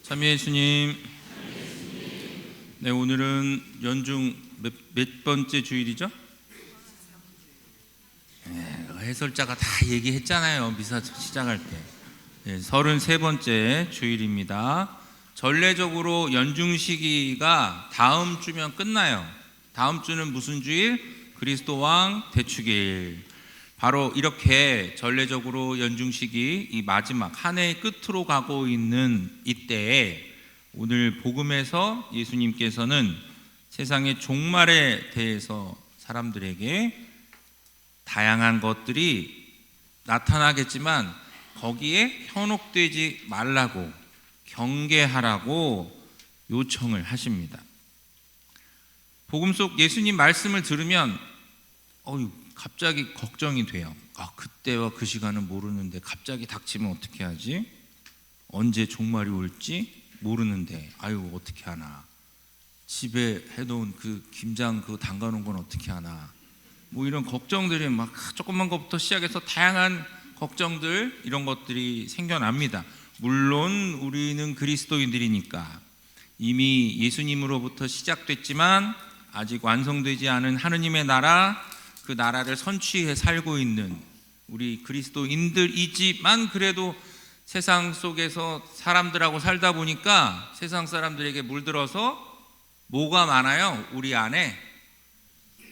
참여해 주님. 네, 오늘은 연중 몇 번째 주일이죠? 네, 해설자가 다 얘기했잖아요. 미사 시작할 때. 네, 33번째 주일입니다. 전례적으로 연중 시기가 다음 주면 끝나요. 다음 주는 무슨 주일? 그리스도 왕 대축일. 바로 이렇게 전례적으로 연중 시기 이 마지막 한 해의 끝으로 가고 있는 이때에 오늘 복음에서 예수님께서는 세상의 종말에 대해서 사람들에게 다양한 것들이 나타나겠지만 거기에 현혹되지 말라고, 경계하라고 요청을 하십니다. 복음 속 예수님 말씀을 들으면 갑자기 걱정이 돼요. 그때와 그 시간은 모르는데 갑자기 닥치면 어떻게 하지? 언제 종말이 올지 모르는데 어떻게 하나? 집에 해놓은 그 김장 담가놓은 건 어떻게 하나? 이런 걱정들이 막 조그만 것부터 시작해서 다양한 걱정들, 이런 것들이 생겨납니다. 물론 우리는 그리스도인들이니까 이미 예수님으로부터 시작됐지만 아직 완성되지 않은 하느님의 나라, 그 나라를 선취해 살고 있는 우리 그리스도인들이지만 그래도 세상 속에서 사람들하고 살다 보니까 세상 사람들에게 물들어서 뭐가 많아요? 우리 안에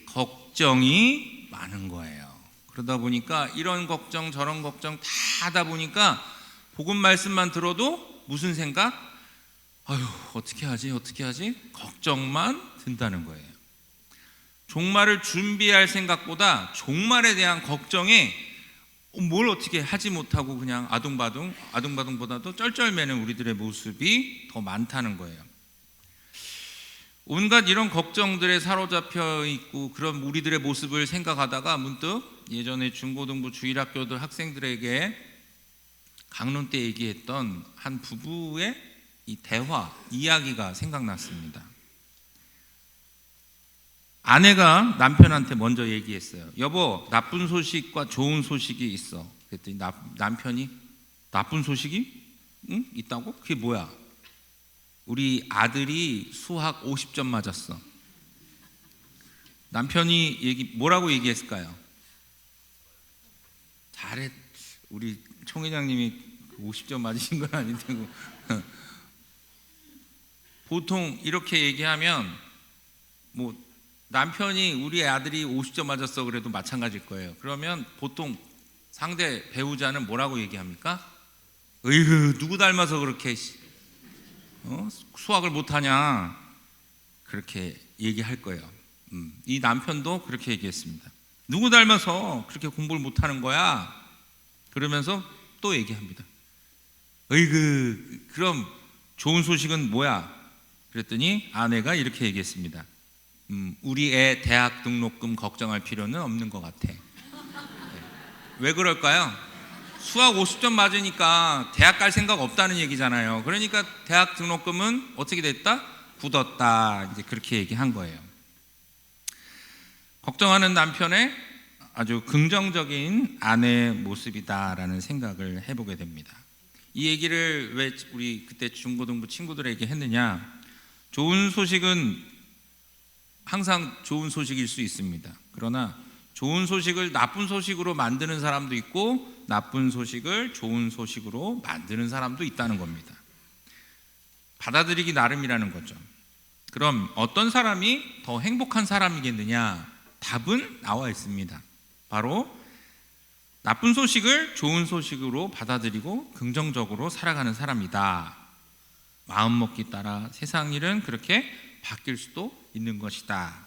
걱정이 많은 거예요. 그러다 보니까 이런 걱정 저런 걱정 다 하다 보니까 복음 말씀만 들어도 무슨 생각? 어떻게 하지? 걱정만 든다는 거예요. 종말을 준비할 생각보다 종말에 대한 걱정에 뭘 어떻게 하지 못하고 그냥 아둥바둥보다도 쩔쩔매는 우리들의 모습이 더 많다는 거예요. 온갖 이런 걱정들에 사로잡혀 있고 그런 우리들의 모습을 생각하다가 문득 예전에 중고등부 주일학교들 학생들에게 강론 때 얘기했던 한 부부의 이 대화, 이야기가 생각났습니다. 아내가 남편한테 먼저 얘기했어요. 여보, 나쁜 소식과 좋은 소식이 있어. 그랬더니 남편이 나쁜 소식이? 응? 있다고? 그게 뭐야? 우리 아들이 수학 50점 맞았어. 남편이 뭐라고 얘기했을까요? 잘해. 우리 총회장님이 50점 맞으신 건 아닌데 보통 이렇게 얘기하면 남편이 우리 아들이 50점 맞았어 그래도 마찬가지일 거예요. 그러면 보통 상대 배우자는 뭐라고 얘기합니까? 누구 닮아서 그렇게 수학을 못하냐, 그렇게 얘기할 거예요. 이 남편도 그렇게 얘기했습니다. 누구 닮아서 그렇게 공부를 못하는 거야? 그러면서 또 얘기합니다. 그럼 좋은 소식은 뭐야? 그랬더니 아내가 이렇게 얘기했습니다. 우리 애 대학 등록금 걱정할 필요는 없는 것 같아. 왜 그럴까요? 수학 50점 맞으니까 대학 갈 생각 없다는 얘기잖아요. 그러니까 대학 등록금은 어떻게 됐다? 굳었다. 이제 그렇게 얘기한 거예요. 걱정하는 남편의 아주 긍정적인 아내의 모습이다라는 생각을 해보게 됩니다. 이 얘기를 왜 우리 그때 중고등부 친구들에게 했느냐? 좋은 소식은 항상 좋은 소식일 수 있습니다. 그러나 좋은 소식을 나쁜 소식으로 만드는 사람도 있고 나쁜 소식을 좋은 소식으로 만드는 사람도 있다는 겁니다. 받아들이기 나름이라는 거죠. 그럼 어떤 사람이 더 행복한 사람이겠느냐? 답은 나와 있습니다. 바로 나쁜 소식을 좋은 소식으로 받아들이고 긍정적으로 살아가는 사람이다. 마음먹기 따라 세상 일은 그렇게 바뀔 수도 있는 것이다.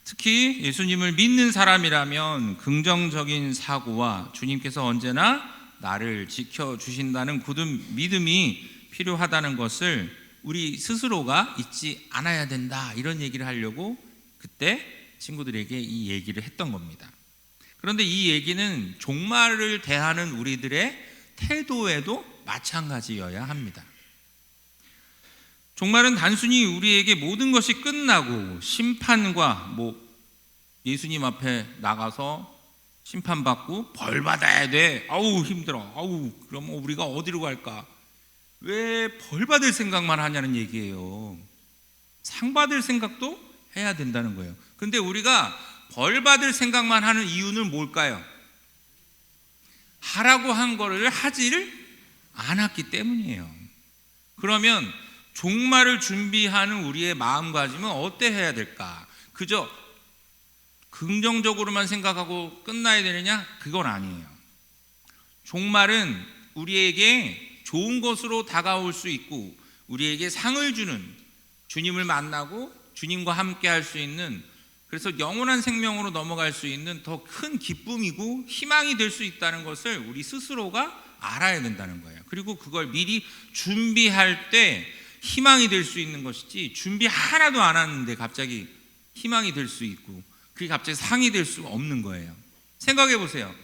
특히 예수님을 믿는 사람이라면 긍정적인 사고와 주님께서 언제나 나를 지켜주신다는 굳은 믿음이 필요하다는 것을 우리 스스로가 잊지 않아야 된다, 이런 얘기를 하려고 그때 친구들에게 이 얘기를 했던 겁니다. 그런데 이 얘기는 종말을 대하는 우리들의 태도에도 마찬가지여야 합니다. 종말은 단순히 우리에게 모든 것이 끝나고 심판과 예수님 앞에 나가서 심판받고 벌 받아야 돼. 힘들어. 그럼 우리가 어디로 갈까? 왜 벌 받을 생각만 하냐는 얘기예요. 상 받을 생각도 해야 된다는 거예요. 근데 우리가 벌 받을 생각만 하는 이유는 뭘까요? 하라고 한 거를 하지를 않았기 때문이에요. 그러면 종말을 준비하는 우리의 마음가짐은 어때 해야 될까? 그저 긍정적으로만 생각하고 끝나야 되느냐? 그건 아니에요. 종말은 우리에게 좋은 것으로 다가올 수 있고 우리에게 상을 주는, 주님을 만나고 주님과 함께 할 수 있는, 그래서 영원한 생명으로 넘어갈 수 있는 더 큰 기쁨이고 희망이 될 수 있다는 것을 우리 스스로가 알아야 된다는 거예요. 그리고 그걸 미리 준비할 때 희망이 될 수 있는 것이지, 준비 하나도 안 하는데 갑자기 희망이 될 수 있고 그게 갑자기 상이 될 수 없는 거예요. 생각해 보세요.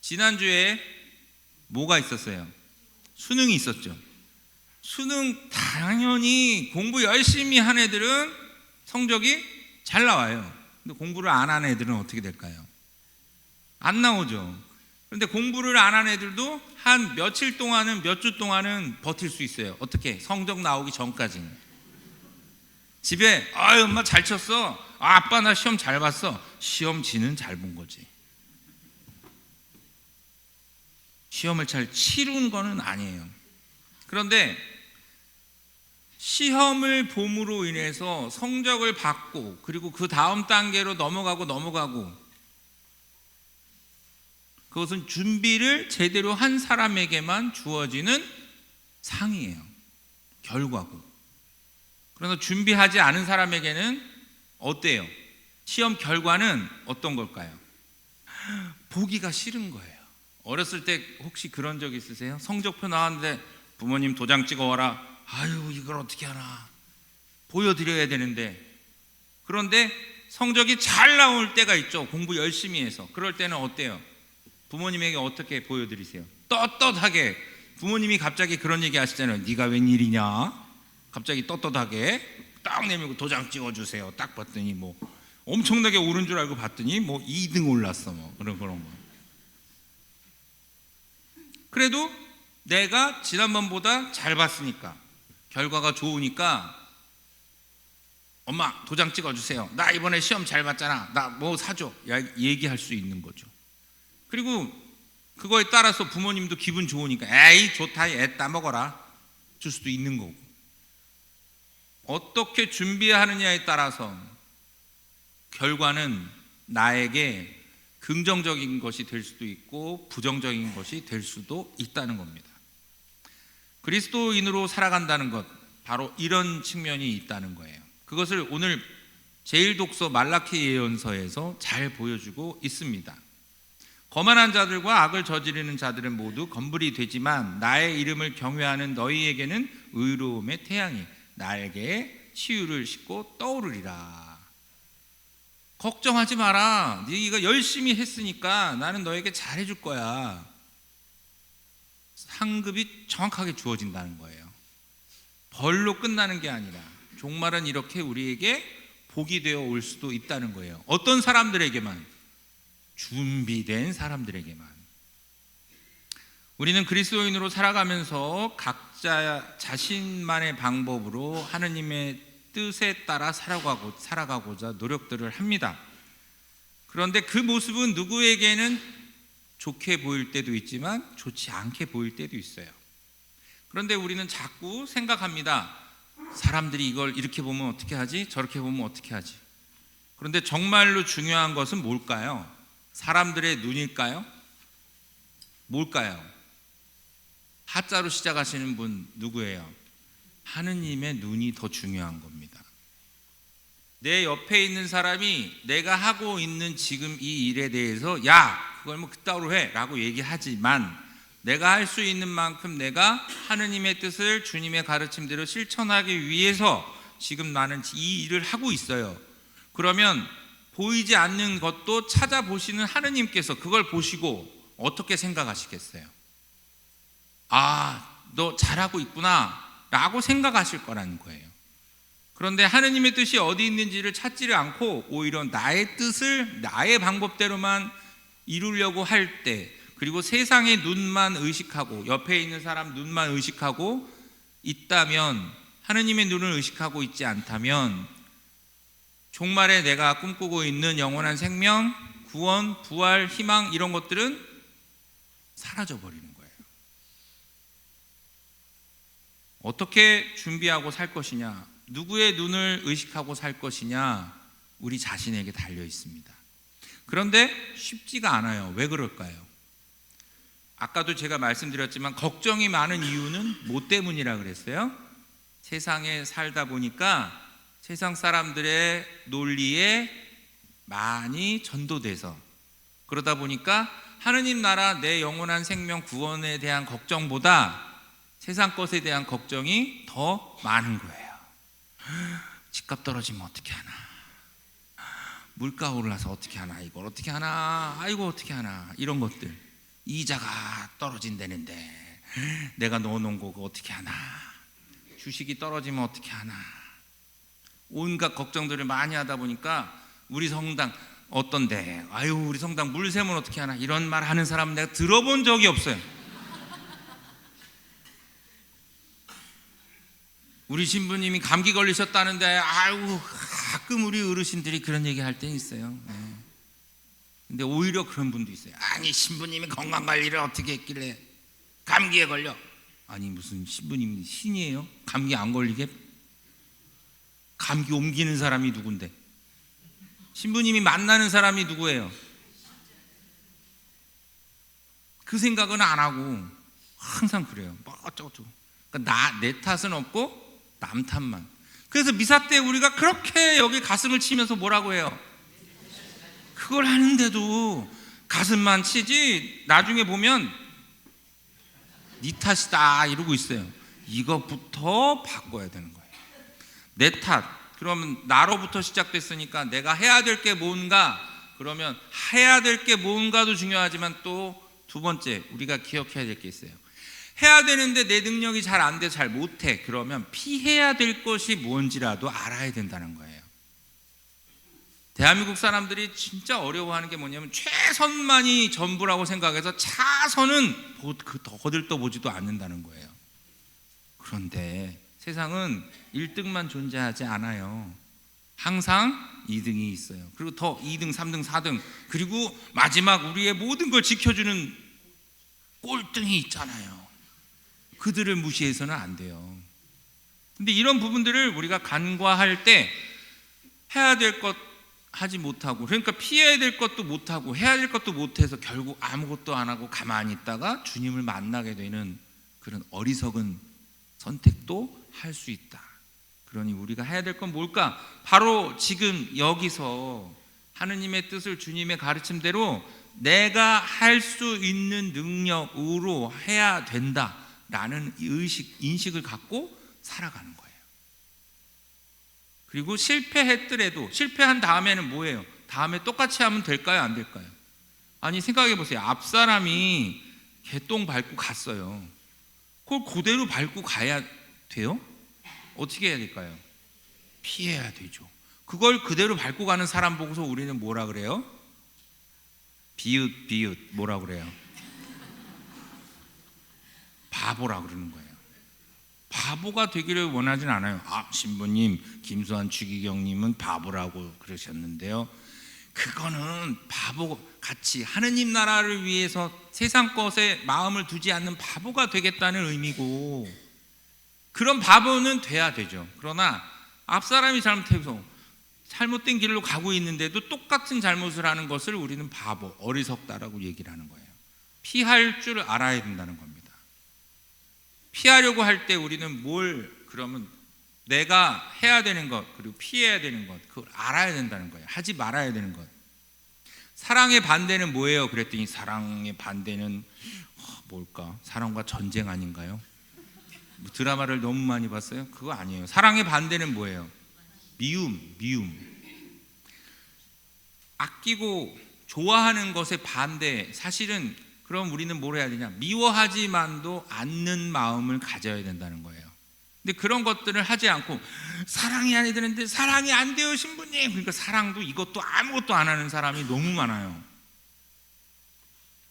지난주에 뭐가 있었어요? 수능이 있었죠. 수능 당연히 공부 열심히 한 애들은 성적이 잘 나와요. 근데 공부를 안 한 애들은 어떻게 될까요? 안 나오죠. 그런데 공부를 안 한 애들도 한 며칠 동안은, 몇 주 동안은 버틸 수 있어요. 어떻게? 성적 나오기 전까지는. 집에 아유 엄마 잘 쳤어, 아빠 나 시험 잘 봤어. 시험지는 잘 본 거지. 시험을 잘 치른 거는 아니에요. 그런데 시험을 봄으로 인해서 성적을 받고 그리고 그 다음 단계로 넘어가고 그것은 준비를 제대로 한 사람에게만 주어지는 상이에요. 결과고. 그러나 준비하지 않은 사람에게는 어때요? 시험 결과는 어떤 걸까요? 보기가 싫은 거예요. 어렸을 때 혹시 그런 적 있으세요? 성적표 나왔는데 부모님 도장 찍어와라. 아유 이걸 어떻게 하나, 보여드려야 되는데. 그런데 성적이 잘 나올 때가 있죠. 공부 열심히 해서. 그럴 때는 어때요? 부모님에게 어떻게 보여드리세요? 떳떳하게. 부모님이 갑자기 그런 얘기 하시잖아요. 네가 웬일이냐? 갑자기 떳떳하게 딱 내밀고 도장 찍어주세요. 딱 봤더니 뭐 엄청나게 오른 줄 알고 봤더니 뭐 2등 올랐어, 뭐 그런 거. 그래도 내가 지난번보다 잘 봤으니까, 결과가 좋으니까 엄마 도장 찍어주세요. 나 이번에 시험 잘 봤잖아. 나 뭐 사줘. 얘기할 수 있는 거죠. 그리고 그거에 따라서 부모님도 기분 좋으니까 에이 좋다, 애 따먹어라 줄 수도 있는 거고. 어떻게 준비하느냐에 따라서 결과는 나에게 긍정적인 것이 될 수도 있고 부정적인 것이 될 수도 있다는 겁니다. 그리스도인으로 살아간다는 것, 바로 이런 측면이 있다는 거예요. 그것을 오늘 제1독서 말라키 예언서에서 잘 보여주고 있습니다. 거만한 자들과 악을 저지르는 자들은 모두 건불이 되지만 나의 이름을 경외하는 너희에게는 의로움의 태양이 나에게 치유를 싣고 떠오르리라. 걱정하지 마라. 네가 열심히 했으니까 나는 너에게 잘해줄 거야. 상급이 정확하게 주어진다는 거예요. 벌로 끝나는 게 아니라 종말은 이렇게 우리에게 복이 되어 올 수도 있다는 거예요. 어떤 사람들에게만? 준비된 사람들에게만. 우리는 그리스도인으로 살아가면서 각자 자신만의 방법으로 하느님의 뜻에 따라 살아가고자 노력들을 합니다. 그런데 그 모습은 누구에게는 좋게 보일 때도 있지만 좋지 않게 보일 때도 있어요. 그런데 우리는 자꾸 생각합니다. 사람들이 이걸 이렇게 보면 어떻게 하지? 저렇게 보면 어떻게 하지? 그런데 정말로 중요한 것은 뭘까요? 사람들의 눈일까요? 뭘까요? 하자로 시작하시는 분 누구예요? 하느님의 눈이 더 중요한 겁니다. 내 옆에 있는 사람이 내가 하고 있는 지금 이 일에 대해서 야 그걸 뭐 그따위로 해 라고 얘기하지만, 내가 할 수 있는 만큼 내가 하느님의 뜻을 주님의 가르침대로 실천하기 위해서 지금 나는 이 일을 하고 있어요. 그러면 보이지 않는 것도 찾아보시는 하느님께서 그걸 보시고 어떻게 생각하시겠어요? 아, 너 잘하고 있구나 라고 생각하실 거라는 거예요. 그런데 하느님의 뜻이 어디 있는지를 찾지를 않고 오히려 나의 뜻을 나의 방법대로만 이루려고 할 때, 그리고 세상의 눈만 의식하고 옆에 있는 사람 눈만 의식하고 있다면, 하느님의 눈을 의식하고 있지 않다면 종말에 내가 꿈꾸고 있는 영원한 생명, 구원, 부활, 희망 이런 것들은 사라져버리는 거예요. 어떻게 준비하고 살 것이냐, 누구의 눈을 의식하고 살 것이냐, 우리 자신에게 달려 있습니다. 그런데 쉽지가 않아요. 왜 그럴까요? 아까도 제가 말씀드렸지만 걱정이 많은 이유는 뭐 때문이라 그랬어요? 세상에 살다 보니까 세상 사람들의 논리에 많이 전도돼서, 그러다 보니까 하느님 나라, 내 영원한 생명 구원에 대한 걱정보다 세상 것에 대한 걱정이 더 많은 거예요. 집값 떨어지면 어떻게 하나, 물가 올라서 어떻게 하나, 이걸 어떻게 하나, 아이고 어떻게 하나, 이런 것들. 이자가 떨어진다는데 내가 넣어놓은 거 그거 어떻게 하나, 주식이 떨어지면 어떻게 하나, 온갖 걱정들을 많이 하다 보니까 우리 성당 어떤데, 아유 우리 성당 물 새면 어떻게 하나, 이런 말 하는 사람 내가 들어본 적이 없어요. 우리 신부님이 감기 걸리셨다는데 아유, 가끔 우리 어르신들이 그런 얘기 할 때 있어요. 근데 오히려 그런 분도 있어요. 아니 신부님이 건강관리를 어떻게 했길래 감기에 걸려. 아니 무슨 신부님이 신이에요? 감기 안 걸리게? 감기 옮기는 사람이 누군데? 신부님이 만나는 사람이 누구예요? 그 생각은 안 하고 항상 그래요. 뭐 어쩌고저쩌고. 그러니까 내 탓은 없고 남 탓만. 그래서 미사 때 우리가 그렇게 여기 가슴을 치면서 뭐라고 해요? 그걸 하는데도 가슴만 치지 나중에 보면 네 탓이다 이러고 있어요. 이것부터 바꿔야 되는 거예요. 내 탓. 그러면 나로부터 시작됐으니까 내가 해야 될 게 뭔가, 그러면 해야 될 게 뭔가도 중요하지만 또 두 번째 우리가 기억해야 될 게 있어요. 해야 되는데 내 능력이 잘 안 돼, 잘 못해. 그러면 피해야 될 것이 뭔지라도 알아야 된다는 거예요. 대한민국 사람들이 진짜 어려워하는 게 뭐냐면 최선만이 전부라고 생각해서 차선은 더 거들떠보지도 않는다는 거예요. 그런데 세상은 1등만 존재하지 않아요. 항상 2등이 있어요. 그리고 더 2등, 3등, 4등, 그리고 마지막 우리의 모든 걸 지켜주는 꼴등이 있잖아요. 그들을 무시해서는 안 돼요. 근데 이런 부분들을 우리가 간과할 때 해야 될 것 하지 못하고, 그러니까 피해야 될 것도 못하고 해야 될 것도 못해서 결국 아무것도 안 하고 가만히 있다가 주님을 만나게 되는 그런 어리석은 선택도 할 수 있다. 그러니 우리가 해야 될 건 뭘까? 바로 지금 여기서 하느님의 뜻을 주님의 가르침대로 내가 할 수 있는 능력으로 해야 된다라는 인식을 갖고 살아가는 거예요. 그리고 실패했더라도, 실패한 다음에는 뭐예요? 다음에 똑같이 하면 될까요? 안 될까요? 아니 생각해 보세요. 앞 사람이 개똥 밟고 갔어요. 그걸 그대로 밟고 가야 돼요? 어떻게 해야 될까요? 피해야 되죠. 그걸 그대로 밟고 가는 사람 보고서 우리는 뭐라 그래요? 비웃 뭐라 그래요? 바보라 그러는 거예요. 바보가 되기를 원하진 않아요. 아, 신부님, 김수환 추기경님은 바보라고 그러셨는데요. 그거는 바보같이 하느님 나라를 위해서 세상 것에 마음을 두지 않는 바보가 되겠다는 의미고, 그런 바보는 돼야 되죠. 그러나 앞사람이 잘못해서 잘못된 길로 가고 있는데도 똑같은 잘못을 하는 것을 우리는 바보, 어리석다라고 얘기를 하는 거예요. 피할 줄 알아야 된다는 겁니다. 피하려고 할 때 우리는 그러면 내가 해야 되는 것, 그리고 피해야 되는 것, 그걸 알아야 된다는 거예요. 하지 말아야 되는 것. 사랑의 반대는 뭐예요? 그랬더니 사랑의 반대는 뭘까? 사랑과 전쟁 아닌가요? 드라마를 너무 많이 봤어요? 그거 아니에요. 사랑의 반대는 뭐예요? 미움. 아끼고 좋아하는 것의 반대, 사실은 그럼 우리는 뭘 해야 되냐? 미워하지만도 않는 마음을 가져야 된다는 거예요. 근데 그런 것들을 하지 않고 사랑이 안 되는데 사랑이 안 돼요 신부님. 그러니까 사랑도 이것도 아무것도 안 하는 사람이 너무 많아요.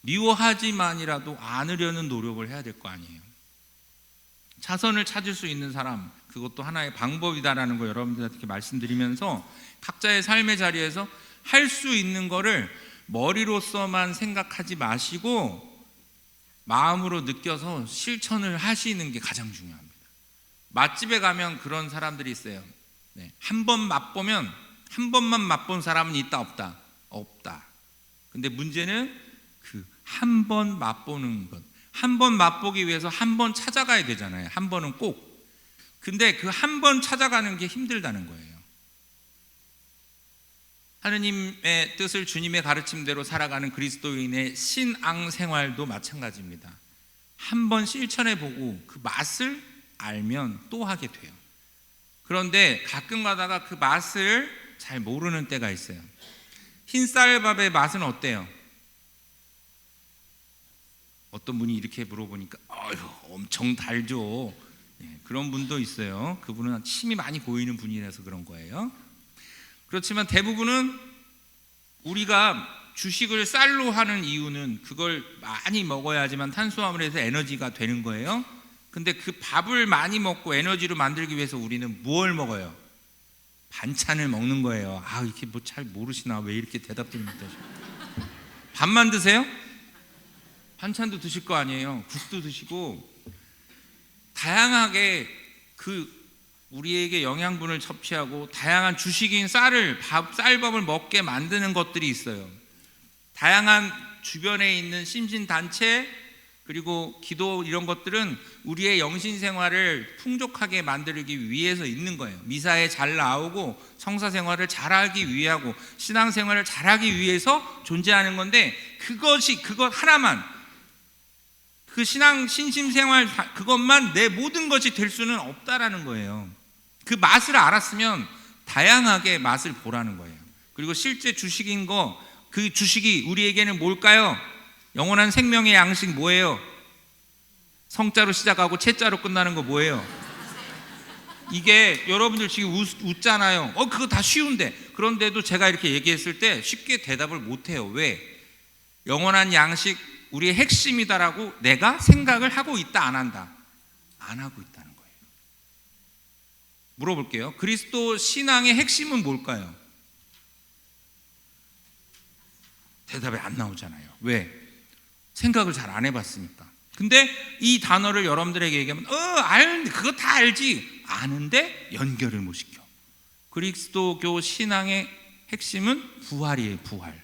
미워하지만이라도 안으려는 노력을 해야 될 거 아니에요. 자선을 찾을 수 있는 사람, 그것도 하나의 방법이다라는 거 여러분들한테 말씀드리면서 각자의 삶의 자리에서 할 수 있는 거를 머리로서만 생각하지 마시고 마음으로 느껴서 실천을 하시는 게 가장 중요합니다. 맛집에 가면 그런 사람들이 있어요. 한 번 맛보면, 한 번만 맛본 사람은 있다 없다? 없다. 근데 문제는 그 한 번 맛보는 것, 한 번 맛보기 위해서 한 번 찾아가야 되잖아요. 한 번은 꼭. 근데 그 한 번 찾아가는 게 힘들다는 거예요. 하느님의 뜻을 주님의 가르침대로 살아가는 그리스도인의 신앙 생활도 마찬가지입니다. 한 번 실천해보고 그 맛을 알면 또 하게 돼요. 그런데 가끔 가다가 그 맛을 잘 모르는 때가 있어요. 흰쌀밥의 맛은 어때요? 어떤 분이 이렇게 물어보니까 엄청 달죠. 그런 분도 있어요. 그분은 침이 많이 고이는 분이라서 그런 거예요. 그렇지만 대부분은 우리가 주식을 쌀로 하는 이유는 그걸 많이 먹어야지만 탄수화물에서 에너지가 되는 거예요. 근데 그 밥을 많이 먹고 에너지로 만들기 위해서 우리는 뭘 먹어요? 반찬을 먹는 거예요. 이렇게 뭐 잘 모르시나? 왜 이렇게 대답들을 못하시죠? 밥만 드세요? 반찬도 드실 거 아니에요. 국도 드시고 다양하게 우리에게 영양분을 섭취하고 다양한 주식인 쌀밥을 먹게 만드는 것들이 있어요. 다양한 주변에 있는 심신단체 그리고 기도 이런 것들은 우리의 영신생활을 풍족하게 만들기 위해서 있는 거예요. 미사에 잘 나오고 성사생활을 잘하기 위하고 신앙생활을 잘하기 위해서 존재하는 건데 그것 하나만 그 신심생활 그것만 내 모든 것이 될 수는 없다라는 거예요. 그 맛을 알았으면 다양하게 맛을 보라는 거예요. 그리고 실제 주식인 그 주식이 우리에게는 뭘까요? 영원한 생명의 양식 뭐예요? 성자로 시작하고 채자로 끝나는 거 뭐예요? 이게 여러분들 지금 웃잖아요. 그거 다 쉬운데. 그런데도 제가 이렇게 얘기했을 때 쉽게 대답을 못해요. 왜? 영원한 양식 우리의 핵심이다라고 내가 생각을 하고 있다 안 한다? 안 하고 있다는 거예요. 물어볼게요. 그리스도 신앙의 핵심은 뭘까요? 대답이 안 나오잖아요. 왜? 생각을 잘 안 해봤으니까. 근데 이 단어를 여러분들에게 얘기하면 그거 다 알지. 아는데 연결을 못 시켜. 그리스도교 신앙의 핵심은 부활이에요. 부활.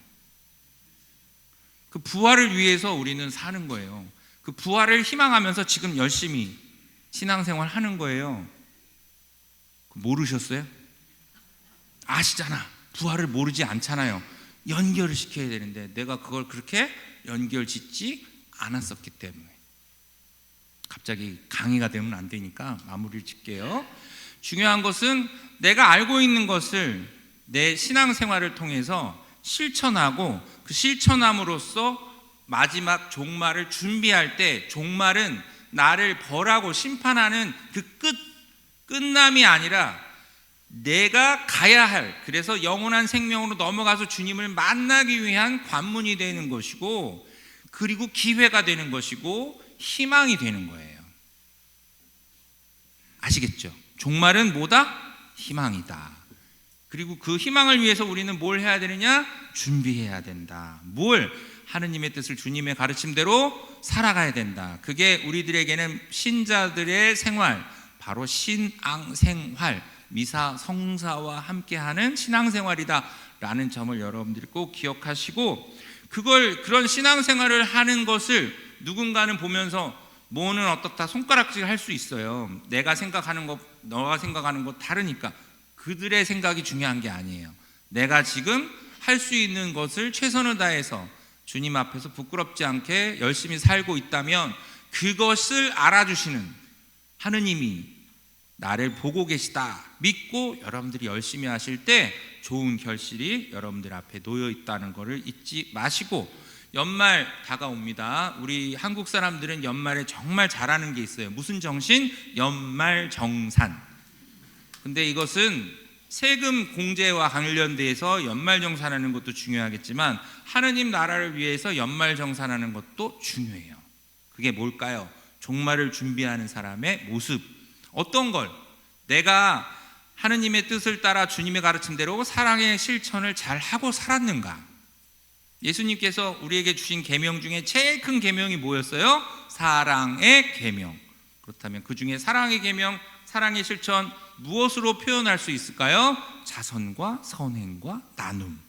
그 부활을 위해서 우리는 사는 거예요. 그 부활을 희망하면서 지금 열심히 신앙생활 하는 거예요. 모르셨어요? 아시잖아. 부활을 모르지 않잖아요. 연결을 시켜야 되는데 내가 그걸 그렇게 연결 짓지 않았었기 때문에. 갑자기 강의가 되면 안 되니까 마무리를 짓게요. 중요한 것은 내가 알고 있는 것을 내 신앙생활을 통해서 실천하고 그 실천함으로써 마지막 종말을 준비할 때 종말은 나를 벌하고 심판하는 그 끝남이 아니라 내가 가야 할, 그래서 영원한 생명으로 넘어가서 주님을 만나기 위한 관문이 되는 것이고 그리고 기회가 되는 것이고 희망이 되는 거예요. 아시겠죠? 종말은 뭐다? 희망이다. 그리고 그 희망을 위해서 우리는 뭘 해야 되느냐? 준비해야 된다. 뭘? 하느님의 뜻을 주님의 가르침대로 살아가야 된다. 그게 우리들에게는 신자들의 생활, 바로 신앙생활, 미사 성사와 함께하는 신앙생활이다 라는 점을 여러분들이 꼭 기억하시고, 그런 신앙생활을 하는 것을 누군가는 보면서 뭐는 어떻다 손가락질 할 수 있어요. 내가 생각하는 것, 너가 생각하는 것 다르니까. 그들의 생각이 중요한 게 아니에요. 내가 지금 할 수 있는 것을 최선을 다해서 주님 앞에서 부끄럽지 않게 열심히 살고 있다면 그것을 알아주시는 하느님이 나를 보고 계시다 믿고 여러분들이 열심히 하실 때 좋은 결실이 여러분들 앞에 놓여 있다는 것을 잊지 마시고, 연말 다가옵니다. 우리 한국 사람들은 연말에 정말 잘하는 게 있어요. 무슨 정신? 연말정산. 근데 이것은 세금 공제와 관련돼서 연말정산하는 것도 중요하겠지만 하느님 나라를 위해서 연말정산하는 것도 중요해요. 그게 뭘까요? 종말을 준비하는 사람의 모습, 어떤 걸 내가 하느님의 뜻을 따라 주님의 가르침대로 사랑의 실천을 잘 하고 살았는가? 예수님께서 우리에게 주신 계명 중에 제일 큰 계명이 뭐였어요? 사랑의 계명. 그렇다면 그 중에 사랑의 계명, 사랑의 실천 무엇으로 표현할 수 있을까요? 자선과 선행과 나눔.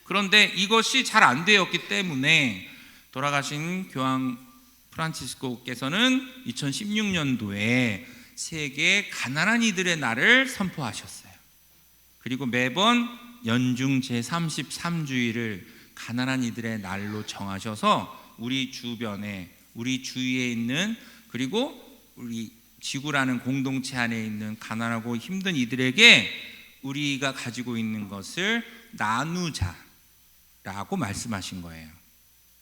그런데 이것이 잘 안 되었기 때문에 돌아가신 교황 프란치스코께서는 2016년도에 세계 가난한 이들의 날을 선포하셨어요. 그리고 매번 연중 제33주일을 가난한 이들의 날로 정하셔서 우리 주변에, 우리 주위에 있는, 그리고 우리 지구라는 공동체 안에 있는 가난하고 힘든 이들에게 우리가 가지고 있는 것을 나누자라고 말씀하신 거예요.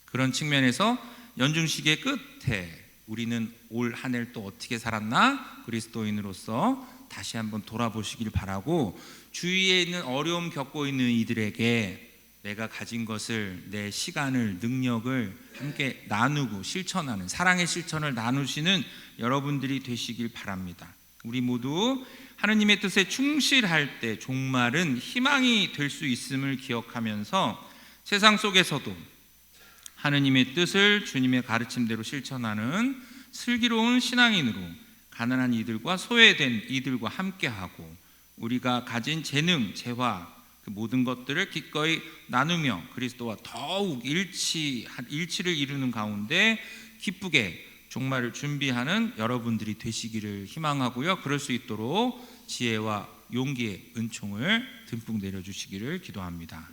그런 측면에서 연중식의 끝에 우리는 올 한 해를 또 어떻게 살았나? 그리스도인으로서 다시 한번 돌아보시길 바라고, 주위에 있는 어려움 겪고 있는 이들에게 내가 가진 것을, 내 시간을, 능력을 함께 나누고 실천하는, 사랑의 실천을 나누시는 여러분들이 되시길 바랍니다. 우리 모두 하느님의 뜻에 충실할 때 종말은 희망이 될 수 있음을 기억하면서 세상 속에서도 하느님의 뜻을 주님의 가르침대로 실천하는 슬기로운 신앙인으로 가난한 이들과 소외된 이들과 함께하고, 우리가 가진 재능, 재화, 그 모든 것들을 기꺼이 나누며 그리스도와 더욱 일치를 이루는 가운데 기쁘게 종말을 준비하는 여러분들이 되시기를 희망하고요. 그럴 수 있도록 지혜와 용기의 은총을 듬뿍 내려주시기를 기도합니다.